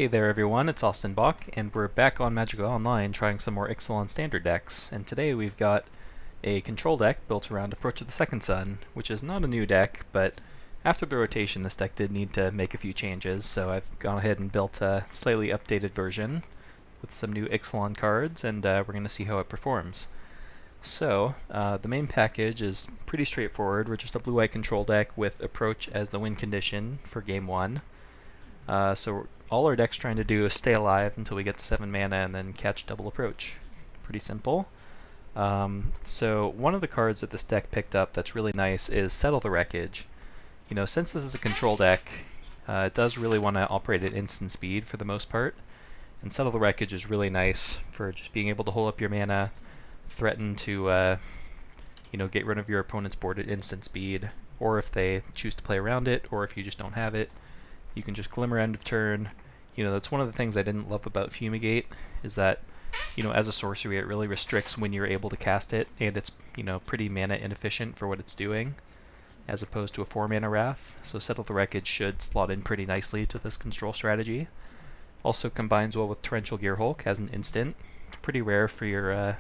Hey there everyone, it's Austin Bach, and we're back on Magic Online trying some more Ixalan standard decks. And today we've got a control deck built around Approach of the Second Sun, which is not a new deck, but after the rotation this deck did need to make a few changes, so I've gone ahead and built a slightly updated version with some new Ixalan cards, and we're going to see how it performs. So, the main package is pretty straightforward. We're just a blue-white control deck with Approach as the win condition for Game 1. So all our deck's trying to do is stay alive until we get to 7 mana and then catch double approach. Pretty simple. So one of the cards that this deck picked up that's really nice is Settle the Wreckage. You know, since this is a control deck, it does really want to operate at instant speed for the most part. And Settle the Wreckage is really nice for just being able to hold up your mana, threaten to get rid of your opponent's board at instant speed, or if they choose to play around it, or if you just don't have it, you can just Glimmer end of turn. You know, that's one of the things I didn't love about Fumigate, is that, you know, as a sorcery it really restricts when you're able to cast it, and it's, you know, pretty mana inefficient for what it's doing, as opposed to a 4-mana Wrath. So Settle the Wreckage should slot in pretty nicely to this control strategy. Also combines well with Torrential Gearhulk as an instant. It's pretty rare for your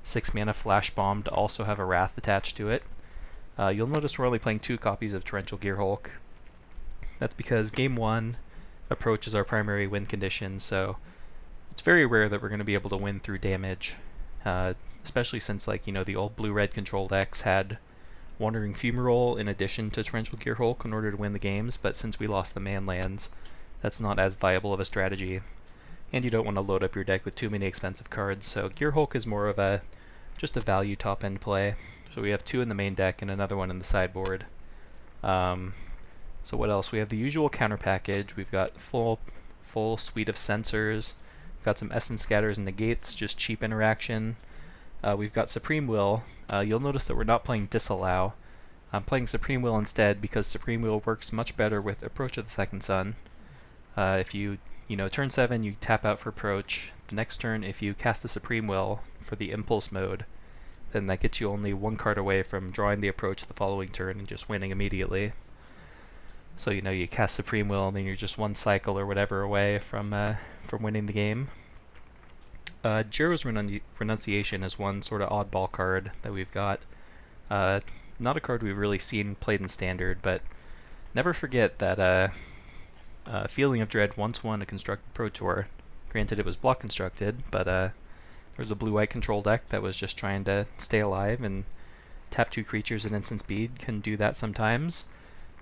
6-mana Flash Bomb to also have a Wrath attached to it. You'll notice we're only playing 2 copies of Torrential Gearhulk. That's because Game 1 Approach is our primary win condition, so it's very rare that we're going to be able to win through damage, especially since, like, you know, the old blue-red control decks had Wandering Fumarole in addition to Torrential Gearhulk in order to win the games, but since we lost the manlands, that's not as viable of a strategy. And you don't want to load up your deck with too many expensive cards, so Gearhulk is more of just a value top-end play. So we have 2 in the main deck and another one in the sideboard. So what else? We have the usual counter package. We've got full suite of sensors. We've got some Essence Scatters and Negates, just cheap interaction. We've got Supreme Will. You'll notice that we're not playing Disallow. I'm playing Supreme Will instead because Supreme Will works much better with Approach of the Second Sun. If you turn 7, you tap out for Approach. The next turn, if you cast a Supreme Will for the Impulse mode, then that gets you only 1 card away from drawing the Approach the following turn and just winning immediately. So, you know, you cast Supreme Will and then you're just 1 cycle or whatever away from winning the game. Jiro's Renunciation is one sort of oddball card that we've got. Not a card we've really seen played in Standard, but never forget that Feeling of Dread once won a constructed Pro Tour. Granted, it was block constructed, but there was a blue-white control deck that was just trying to stay alive, and tap 2 creatures at instant speed can do that sometimes.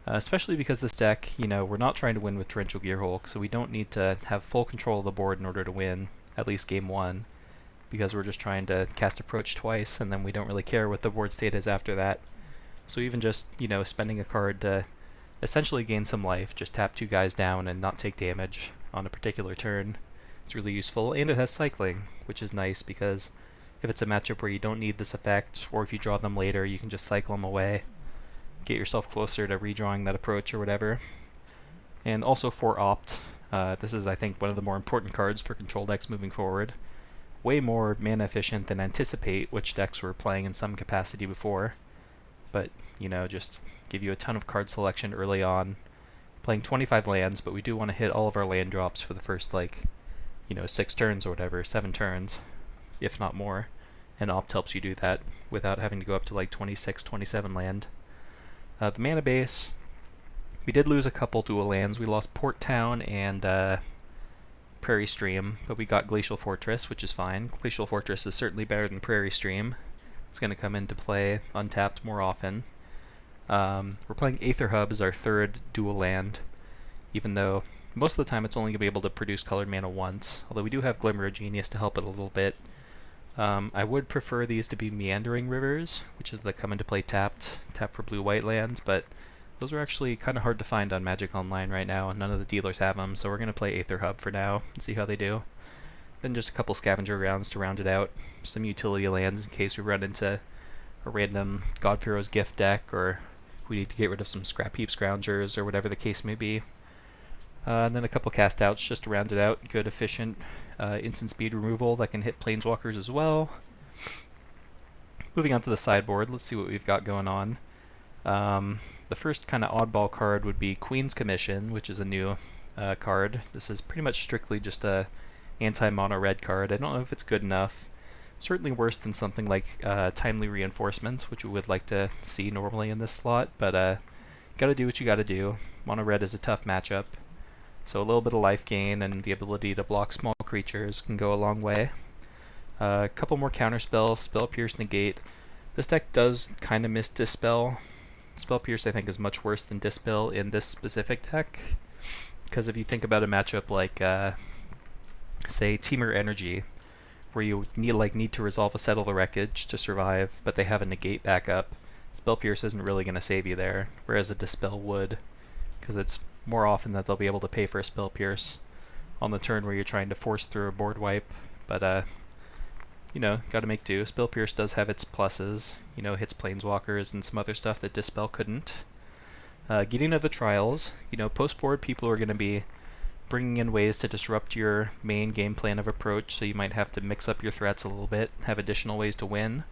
Especially because this deck, you know, we're not trying to win with Torrential Gearhulk, so we don't need to have full control of the board in order to win, at least Game 1, because we're just trying to cast Approach twice, and then we don't really care what the board state is after that. So even just, you know, spending a card to essentially gain some life, just tap 2 guys down and not take damage on a particular turn, it's really useful, and it has cycling, which is nice because if it's a matchup where you don't need this effect, or if you draw them later, you can just cycle them away. Get yourself closer to redrawing that Approach or whatever. And also for Opt, this is, I think, one of the more important cards for control decks moving forward. Way more mana efficient than Anticipate, which decks were playing in some capacity before. But, you know, just give you a ton of card selection early on. Playing 25 lands, but we do want to hit all of our land drops for the first, 6 turns or whatever, 7 turns, if not more. And Opt helps you do that without having to go up to 26, 27 land. The mana base, we did lose a couple dual lands. We lost Port Town and Prairie Stream, but we got Glacial Fortress, which is fine. Glacial Fortress is certainly better than Prairie Stream. It's going to come into play untapped more often. We're playing Aether Hub as our 3rd dual land, even though most of the time it's only going to be able to produce colored mana once, although we do have Glimmer of Genius to help it a little bit. I would prefer these to be Meandering Rivers, which is the come into play tap for blue-white lands, but those are actually kind of hard to find on Magic Online right now, and none of the dealers have them, so we're going to play Aether Hub for now and see how they do. Then just a couple Scavenger rounds to round it out, some utility lands in case we run into a random God-Pharaoh's Gift deck, or we need to get rid of some Scrap Heap Scroungers, or whatever the case may be. And then a couple cast outs just to round it out. Good, efficient instant speed removal that can hit Planeswalkers as well. Moving on to the sideboard, let's see what we've got going on. The first kind of oddball card would be Queen's Commission, which is a new card. This is pretty much strictly just a anti-mono red card. I don't know if it's good enough. Certainly worse than something like Timely Reinforcements, which we would like to see normally in this slot, but gotta do what you gotta do. Mono red is a tough matchup, so a little bit of life gain and the ability to block small creatures can go a long way. A couple more counter spells, Spell Pierce, Negate. This deck does kind of miss Dispel. Spell Pierce I think is much worse than Dispel in this specific deck, because if you think about a matchup like, say, Teamer Energy, where you need to resolve a Settle the Wreckage to survive, but they have a Negate backup, Spell Pierce isn't really going to save you there, whereas a Dispel would, because it's more often that they'll be able to pay for a Spell Pierce on the turn where you're trying to force through a board wipe, but you know, gotta make do. Spell Pierce does have its pluses, you know, hits Planeswalkers and some other stuff that Dispel couldn't. Getting to the Trials, you know, post-board people are going to be bringing in ways to disrupt your main game plan of approach, so you might have to mix up your threats a little bit, have additional ways to win.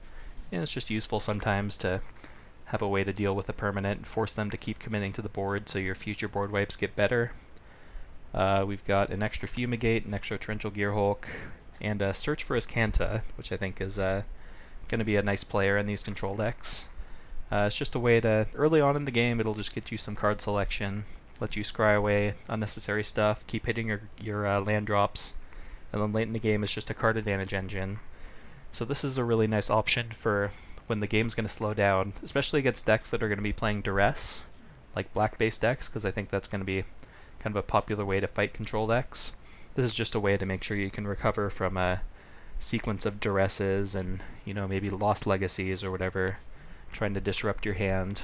And it's just useful sometimes to have a way to deal with a permanent and force them to keep committing to the board so your future board wipes get better. We've got an extra Fumigate, an extra Torrential Gearhulk, and a Search for Azcanta, which I think is going to be a nice player in these control decks. It's just a way to, early on in the game, it'll just get you some card selection, let you scry away unnecessary stuff, keep hitting your land drops, and then late in the game it's just a card advantage engine. So this is a really nice option for when the game's going to slow down, especially against decks that are going to be playing Duress, like black-based decks, because I think that's going to be kind of a popular way to fight control decks. This is just a way to make sure you can recover from a sequence of Duresses and, you know, maybe Lost Legacies or whatever, trying to disrupt your hand.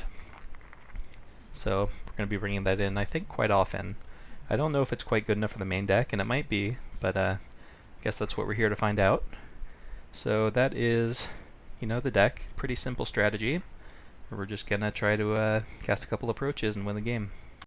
So we're going to be bringing that in, I think, quite often. I don't know if it's quite good enough for the main deck, and it might be, but I guess that's what we're here to find out. So that is, you know, the deck. Pretty simple strategy. We're just going to try to cast a couple approaches and win the game.